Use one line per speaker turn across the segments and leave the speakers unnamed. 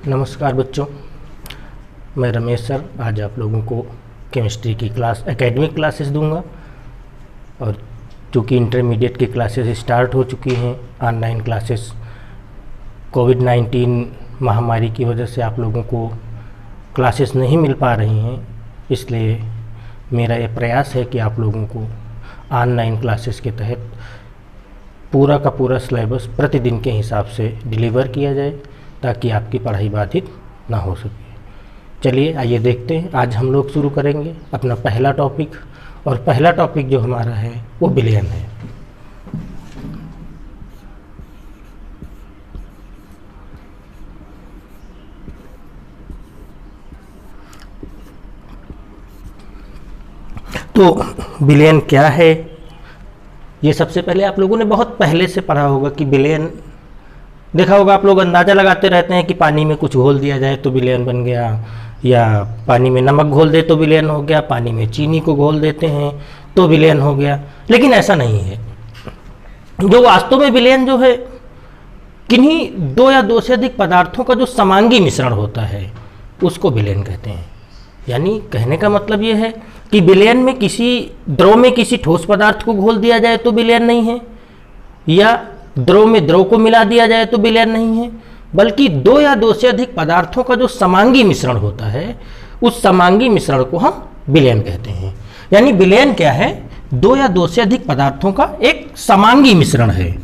नमस्कार बच्चों, मैं रमेश सर आज आप लोगों को केमिस्ट्री की क्लास एकेडमिक क्लासेस दूंगा। और चूँकि इंटरमीडिएट की क्लासेस स्टार्ट हो चुकी हैं, ऑनलाइन क्लासेस कोविड-19 महामारी की वजह से आप लोगों को क्लासेस नहीं मिल पा रही हैं, इसलिए मेरा ये प्रयास है कि आप लोगों को ऑनलाइन क्लासेस के तहत पूरा का पूरा सिलेबस प्रतिदिन के हिसाब से डिलीवर किया जाए ताकि आपकी पढ़ाई बाधित ना हो सके। चलिए आइए देखते हैं, आज हम लोग शुरू करेंगे अपना पहला टॉपिक। और पहला टॉपिक जो हमारा है वो विलयन है। तो विलयन क्या है, ये सबसे पहले आप लोगों ने बहुत पहले से पढ़ा होगा कि विलयन देखा होगा। आप लोग अंदाज़ा लगाते रहते हैं कि पानी में कुछ घोल दिया जाए तो विलयन बन गया, या पानी में नमक घोल दे तो विलयन हो गया, पानी में चीनी को घोल देते हैं तो विलयन हो गया। लेकिन ऐसा नहीं है। जो वास्तव में विलयन जो है, किन्हीं दो या दो से अधिक पदार्थों का जो समांगी मिश्रण होता है उसको विलयन कहते हैं। यानी कहने का मतलब ये है कि विलयन में किसी द्रव में किसी ठोस पदार्थ को घोल दिया जाए तो विलयन नहीं है, या द्रव में द्रव को मिला दिया जाए तो विलयन नहीं है, बल्कि दो या दो से अधिक पदार्थों का जो समांगी मिश्रण होता है उस समांगी मिश्रण को हम विलयन कहते हैं। यानी विलयन क्या है, दो या दो से अधिक पदार्थों का एक समांगी मिश्रण है।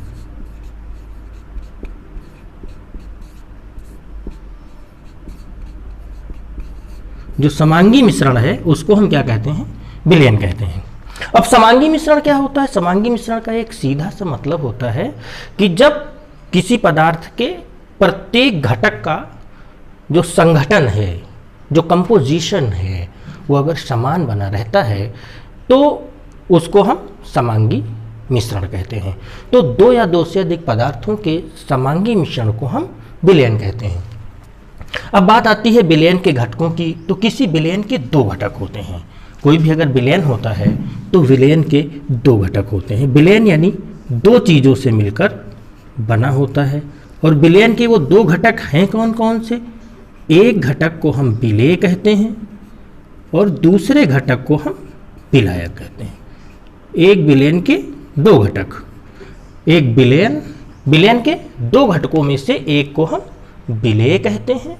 जो समांगी मिश्रण है उसको हम क्या कहते हैं, विलयन कहते हैं। अब समांगी मिश्रण क्या होता है? समांगी मिश्रण का एक सीधा सा मतलब होता है कि जब किसी पदार्थ के प्रत्येक घटक का जो संगठन है, जो कंपोजिशन है, वो अगर समान बना रहता है तो उसको हम समांगी मिश्रण कहते हैं। तो दो या दो से अधिक पदार्थों के समांगी मिश्रण को हम विलयन कहते हैं। अब बात आती है विलयन के घटकों की। तो किसी विलयन के दो घटक होते हैं। कोई भी अगर विलयन होता है तो विलयन के दो घटक होते हैं। विलयन यानी दो चीज़ों से मिलकर बना होता है। और विलयन के वो दो घटक हैं कौन कौन से? एक घटक को हम विलेय कहते हैं और दूसरे घटक को हम विलायक कहते हैं। एक विलयन के दो घटक, एक विलयन के दो घटकों में से एक को हम विलेय कहते हैं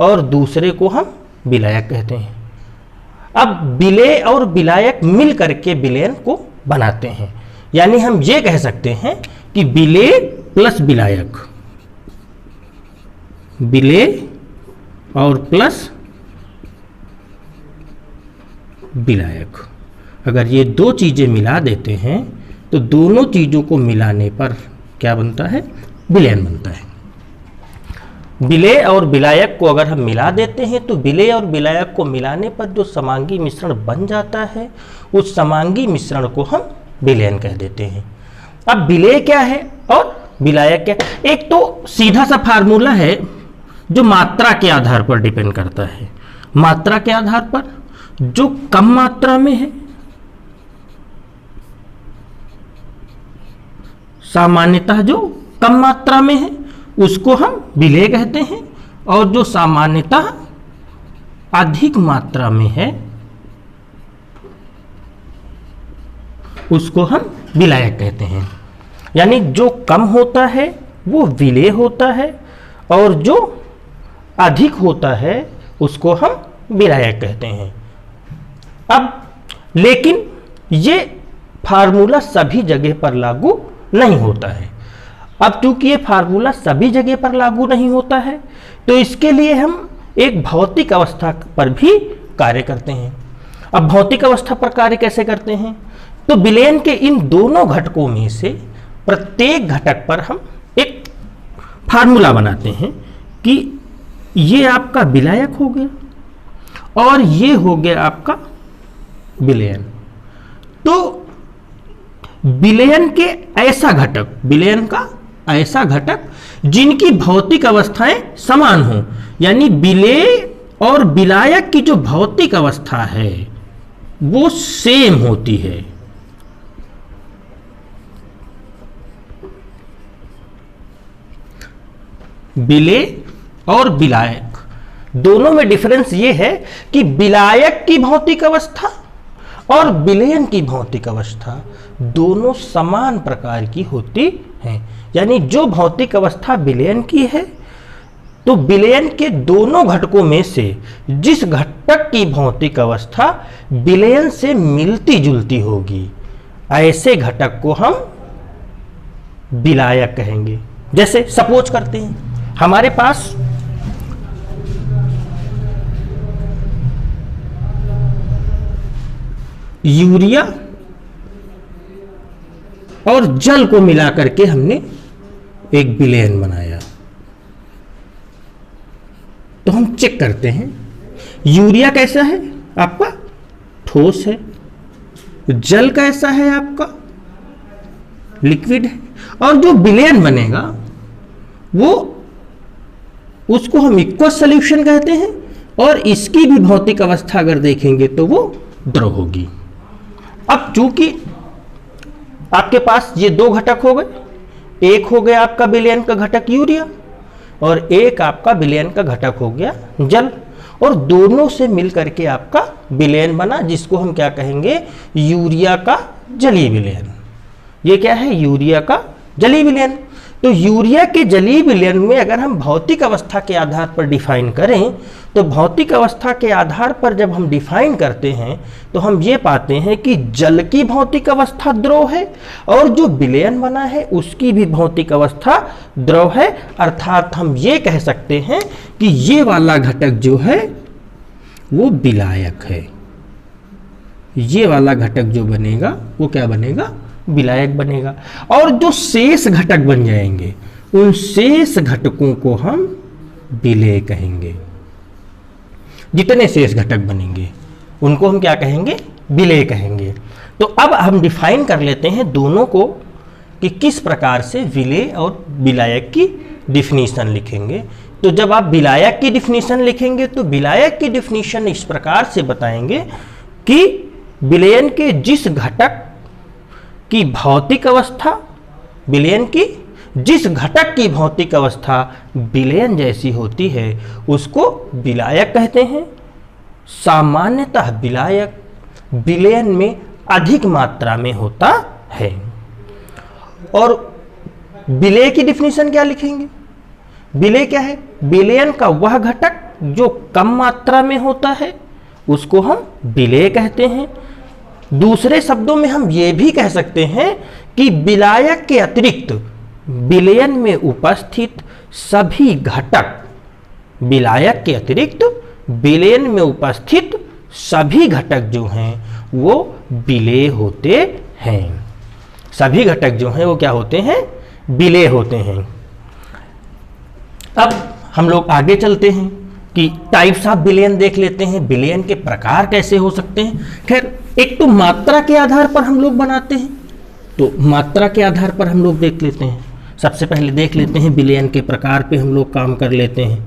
और दूसरे को हम विलायक कहते हैं। अब विलेय और विलायक मिल करके विलयन को बनाते हैं। यानी हम ये कह सकते हैं कि विलेय प्लस विलायक, विलेय और प्लस विलायक, अगर ये दो चीजें मिला देते हैं तो दोनों चीजों को मिलाने पर क्या बनता है? विलयन बनता है। विलेय और विलायक को अगर हम मिला देते हैं तो विलेय और विलायक को मिलाने पर जो समांगी मिश्रण बन जाता है उस समांगी मिश्रण को हम विलयन कह देते हैं। अब विलेय क्या है और विलायक क्या? एक तो सीधा सा फार्मूला है जो मात्रा के आधार पर डिपेंड करता है। मात्रा के आधार पर जो कम मात्रा में है, सामान्यतः जो कम मात्रा में है उसको हम विलेय कहते हैं, और जो सामान्यतः अधिक मात्रा में है उसको हम विलायक कहते हैं। यानी जो कम होता है वो विलेय होता है और जो अधिक होता है उसको हम विलायक कहते हैं। अब लेकिन ये फार्मूला सभी जगह पर लागू नहीं होता है। अब चूंकि ये फार्मूला सभी जगह पर लागू नहीं होता है तो इसके लिए हम एक भौतिक अवस्था पर भी कार्य करते हैं। अब भौतिक अवस्था पर कार्य कैसे करते हैं? तो विलयन के इन दोनों घटकों में से प्रत्येक घटक पर हम एक फार्मूला बनाते हैं कि ये आपका विलायक हो गया और ये हो गया आपका विलयन। तो विलयन के ऐसा घटक, विलयन का ऐसा घटक जिनकी भौतिक अवस्थाएं समान हों, यानी विलेय और विलायक की जो भौतिक अवस्था है वो सेम होती है। विलेय और विलायक, दोनों में डिफरेंस ये है कि विलायक की भौतिक अवस्था और विलयन की भौतिक अवस्था दोनों समान प्रकार की होती हैं। यानी जो भौतिक अवस्था विलयन की है, तो विलयन के दोनों घटकों में से जिस घटक की भौतिक अवस्था विलयन से मिलती जुलती होगी, ऐसे घटक को हम विलायक कहेंगे। जैसे सपोज करते हैं हमारे पास यूरिया और जल को मिलाकर के हमने एक विलयन बनाया, तो हम चेक करते हैं यूरिया कैसा है आपका, ठोस है, जल कैसा है आपका, लिक्विड है, और जो विलयन बनेगा वो उसको हम इक्वस सॉल्यूशन कहते हैं, और इसकी भी भौतिक अवस्था अगर देखेंगे तो वो द्रव होगी। अब चूंकि आपके पास ये दो घटक हो गए, एक हो गया आपका विलयन का घटक यूरिया और एक आपका विलयन का घटक हो गया जल, और दोनों से मिलकर के आपका विलयन बना, जिसको हम क्या कहेंगे, यूरिया का जलीय विलयन। ये क्या है, यूरिया का जलीय विलयन। तो यूरिया के जलीय विलयन में अगर हम भौतिक अवस्था के आधार पर डिफाइन करें, तो भौतिक अवस्था के आधार पर जब हम डिफाइन करते हैं तो हम ये पाते हैं कि जल की भौतिक अवस्था द्रव है और जो विलयन बना है उसकी भी भौतिक अवस्था द्रव है। अर्थात हम ये कह सकते हैं कि ये वाला घटक जो है वो विलायक है, ये वाला घटक जो बनेगा वो क्या बनेगा, विलायक बनेगा। और जो शेष घटक बन जाएंगे उन शेष घटकों को हम विलेय कहेंगे। जितने शेष घटक बनेंगे उनको हम क्या कहेंगे, विलेय कहेंगे। तो अब हम डिफाइन कर लेते हैं दोनों को कि किस प्रकार से विलेय और विलायक की डिफिनीशन लिखेंगे। तो जब आप विलायक की डिफिनीशन लिखेंगे तो विलायक की डिफिनीशन इस प्रकार से बताएंगे कि विलयन के जिस घटक की भौतिक अवस्था, विलयन की जिस घटक की भौतिक अवस्था विलयन जैसी होती है उसको विलायक कहते हैं। सामान्यतः विलायक विलयन में अधिक मात्रा में होता है। और विलेय की डिफिनीशन क्या लिखेंगे, विलेय क्या है, विलयन का वह घटक जो कम मात्रा में होता है उसको हम विलेय कहते हैं। दूसरे शब्दों में हम ये भी कह सकते हैं कि विलायक के अतिरिक्त विलयन में उपस्थित सभी घटक, विलायक के अतिरिक्त विलयन में उपस्थित सभी घटक जो हैं वो विलेय होते हैं। सभी घटक जो हैं वो क्या होते हैं, विलेय होते हैं। अब हम लोग आगे चलते हैं कि टाइप्स ऑफ विलयन देख लेते हैं, विलयन के प्रकार कैसे हो सकते हैं। खैर, एक तो मात्रा के आधार पर हम लोग बनाते हैं, तो मात्रा के आधार पर हम लोग देख लेते हैं। सबसे पहले देख लेते हैं विलयन के प्रकार पे हम लोग काम कर लेते हैं।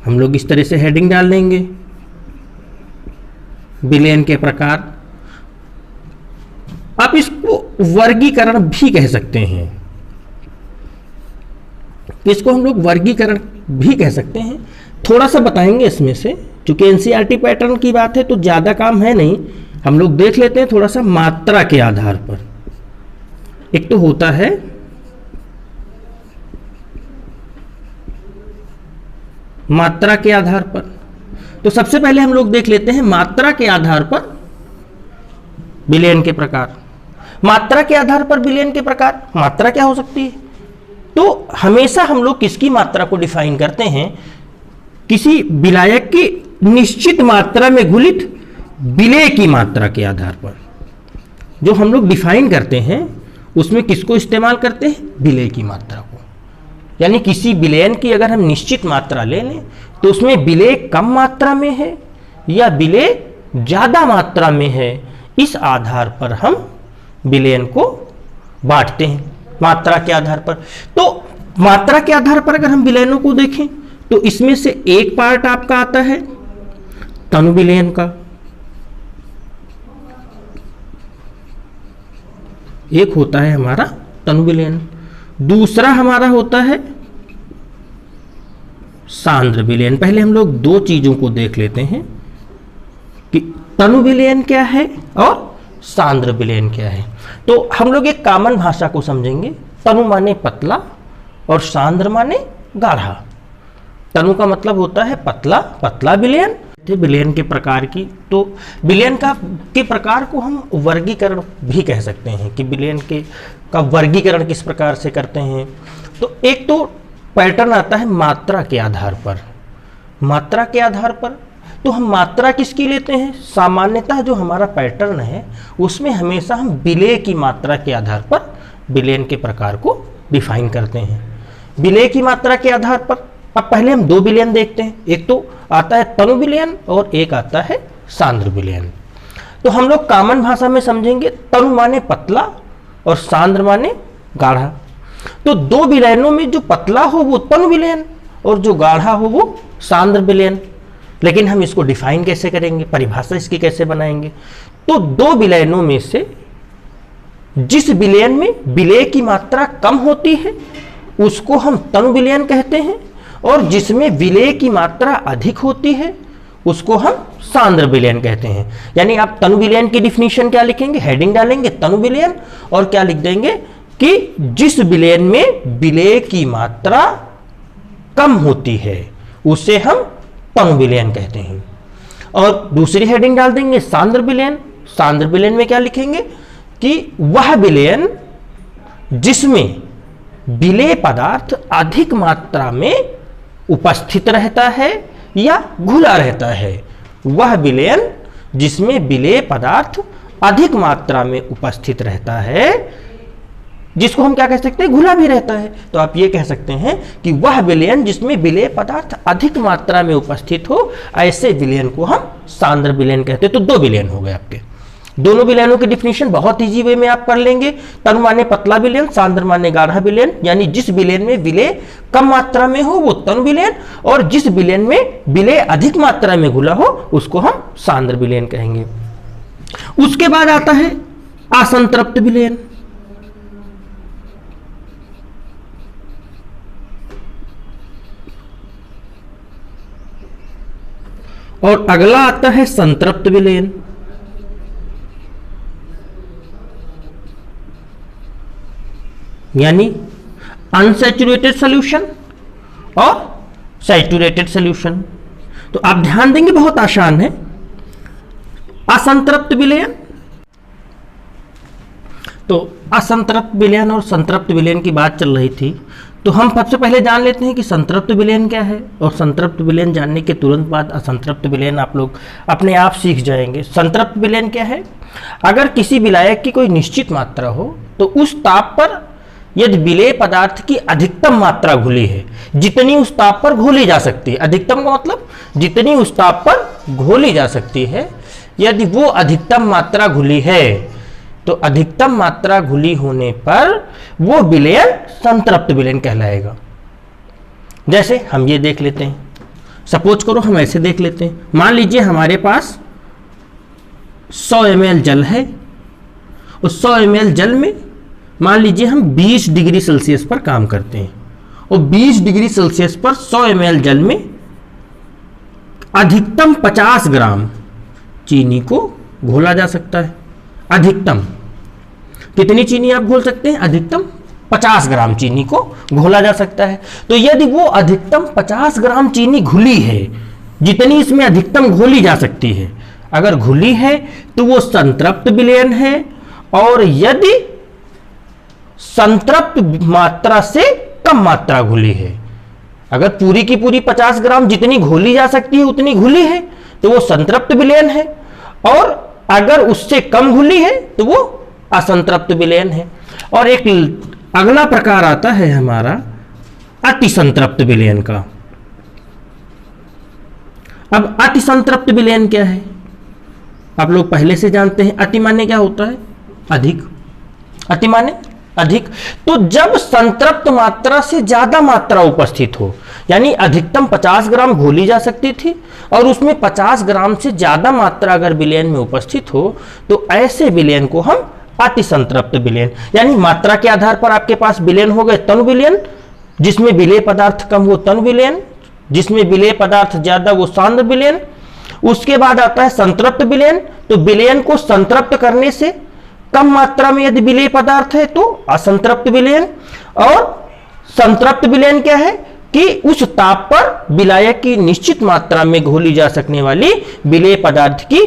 हम लोग इस तरह से हेडिंग डाल देंगे, विलयन के प्रकार। आप इसको वर्गीकरण भी कह सकते हैं, इसको हम लोग वर्गीकरण भी कह सकते हैं। थोड़ा सा बताएंगे इसमें से, क्योंकि एनसीईआरटी पैटर्न की बात है तो ज़्यादा काम है नहीं, हम लोग देख लेते हैं थोड़ा सा मात्रा के आधार पर। एक तो होता है मात्रा के आधार पर, तो सबसे पहले हम लोग देख लेते हैं मात्रा के आधार पर विलयन के प्रकार। मात्रा के आधार पर विलयन के प्रकार, मात्रा क्या हो सकती है, तो हमेशा हम लोग किसकी मात्रा को डिफाइन करते हैं, किसी विलायक की निश्चित मात्रा में घुलित विलेय की मात्रा के आधार पर जो हम लोग डिफाइन करते हैं उसमें किसको इस्तेमाल करते हैं, विलेय की मात्रा को। यानी किसी विलयन की अगर हम निश्चित मात्रा ले लें तो उसमें विलेय कम मात्रा में है या विलेय ज्यादा मात्रा में है, इस आधार पर हम विलयन को बांटते हैं मात्रा के आधार पर। तो मात्रा के आधार पर अगर हम विलयनों को देखें तो इसमें से एक पार्ट आपका आता है तनु विलयन का, एक होता है हमारा तनु विलयन, दूसरा हमारा होता है सांद्र विलयन। पहले हम लोग दो चीजों को देख लेते हैं कि तनु विलयन क्या है और सांद्र विलयन क्या है। तो हम लोग एक कॉमन भाषा को समझेंगे। तनु माने पतला और सांद्र माने गाढ़ा। तनु का मतलब होता है पतला, पतला विलयन। विलयन के प्रकार की, तो विलयन के प्रकार को हम वर्गीकरण भी कह सकते हैं कि विलयन का वर्गीकरण किस प्रकार से करते हैं। तो एक तो पैटर्न आता है मात्रा के आधार पर। मात्रा के आधार पर तो हम मात्रा किसकी लेते हैं? सामान्यतः जो हमारा पैटर्न है उसमें हमेशा हम विलय की मात्रा के आधार पर विलयन के प्रकार को डिफाइन करते हैं। विलय की मात्रा के आधार पर अब पहले हम दो विलयन देखते हैं। एक तो आता है तनु विलयन और एक आता है सांद्र विलयन। तो हम लोग कॉमन भाषा में समझेंगे। तनु माने पतला और सांद्र माने गाढ़ा। तो दो विलयनों में जो पतला हो वो तनु विलयन और जो गाढ़ा हो वो सांद्र विलयन। लेकिन हम इसको डिफाइन कैसे करेंगे, परिभाषा इसकी कैसे बनाएंगे? तो दो विलयनों में से जिस विलयन में विलय की मात्रा कम होती है उसको हम तनु विलयन कहते हैं, और जिसमें विलय की मात्रा अधिक होती है उसको हम सांद्र विलयन कहते हैं। यानी आप तनु विलयन की डिफिनीशन क्या लिखेंगे? हेडिंग डालेंगे तनु विलयन और क्या लिख देंगे कि जिस विलयन में विलय की मात्रा कम होती है उसे हम तनु विलयन कहते हैं। और दूसरी हेडिंग डाल देंगे सांद्र विलयन। सांद्र विलयन में क्या लिखेंगे कि वह विलयन जिसमें विलय पदार्थ अधिक मात्रा में उपस्थित रहता है या घुला रहता है। वह विलयन जिसमें विलय पदार्थ अधिक मात्रा में उपस्थित रहता है, जिसको हम क्या कह सकते हैं? घुला भी रहता है। तो आप ये कह सकते हैं कि वह विलयन जिसमें विलय पदार्थ अधिक मात्रा में उपस्थित हो, ऐसे विलयन को हम सांद्र विलयन कहते हैं। तो दो विलयन हो गए आपके। दोनों विलयनों की डिफिनीशन बहुत इजी वे में आप कर लेंगे। तनु माने पतला विलयन, सांद्र माने गाढ़ा विलयन। यानी जिस विलयन में विलय कम मात्रा में हो वो तनु विलयन, और जिस विलयन में विलय अधिक मात्रा में घुला हो उसको हम सांद्र विलयन कहेंगे। उसके बाद आता है असंतृप्त विलयन। और अगला आता है संतृप्त विलयन। यानी अनसैचुरेटेड सॉल्यूशन और सैचुरेटेड सॉल्यूशन। तो आप ध्यान देंगे बहुत आसान है। असंतृप्त विलयन, तो असंतृप्त विलयन और संतृप्त विलयन की बात चल रही थी, तो हम सबसे पहले जान लेते हैं कि संतृप्त विलयन क्या है, और संतृप्त विलयन जानने के तुरंत बाद असंतृप्त विलयन आप लोग अपने आप सीख जाएंगे। संतृप्त विलयन क्या है? अगर किसी विलायक की कोई निश्चित मात्रा हो तो उस ताप पर यदि विलेय पदार्थ की अधिकतम मात्रा घुली है, जितनी उस ताप पर घोली जा सकती है, अधिकतम का मतलब जितनी उस ताप पर घोली जा सकती है, यदि वो अधिकतम मात्रा घुली है तो अधिकतम मात्रा घुली होने पर वो विलयन संतृप्त विलयन कहलाएगा। जैसे हम ये देख लेते हैं, सपोज करो हम ऐसे देख लेते हैं। मान लीजिए हमारे पास 100 ml जल है, उस 100 ml जल में मान लीजिए हम 20 डिग्री सेल्सियस पर काम करते हैं, और 20 डिग्री सेल्सियस पर 100 ml जल में अधिकतम 50 ग्राम चीनी को घोला जा सकता है। अधिकतम कितनी चीनी आप घोल सकते हैं? अधिकतम 50 ग्राम चीनी को घोला जा सकता है। तो यदि वो अधिकतम 50 ग्राम चीनी घुली है, जितनी इसमें अधिकतम घोली जा सकती है, अगर घुली है तो वो संतृप्त विलयन है। और यदि संतृप्त मात्रा से कम मात्रा घुली है, अगर पूरी की पूरी 50 ग्राम जितनी घोली जा सकती है उतनी घुली है तो वो संतृप्त विलयन है, और अगर उससे कम घुली है तो वो असंतृप्त विलयन है। और एक अगला प्रकार आता है हमारा अतिसंतृप्त विलयन का। अब अतिसंतृप्त विलयन क्या है? आप लोग पहले से जानते हैं, अति माने क्या होता है? अधिक। अति माने अधिक। तो जब संतृप्त मात्रा से ज्यादा मात्रा उपस्थित हो, यानी अधिकतम 50 ग्राम घोली जा सकती थी और उसमें 50 ग्राम से ज्यादा मात्रा अगर विलयन में उपस्थित हो, तो ऐसे विलयन को हम अतिसंतृप्त विलयन, यानी मात्रा के आधार पर आपके पास विलयन हो गए तनु विलयन, जिसमें विलेय पदार्थ कम वो तनु विलयन, जिसमें विलेय पदार्थ ज्यादा वो सांद्र विलयन। उसके बाद आता है संतृप्त विलयन, तो विलयन को संतृप्त करने से कम मात्रा में यदि विलेय पदार्थ है तो असंतृप्त विलयन। और संतृप्त विलयन क्या है कि उस ताप पर विलायक की निश्चित मात्रा में घोली जा सकने वाली विलेय पदार्थ की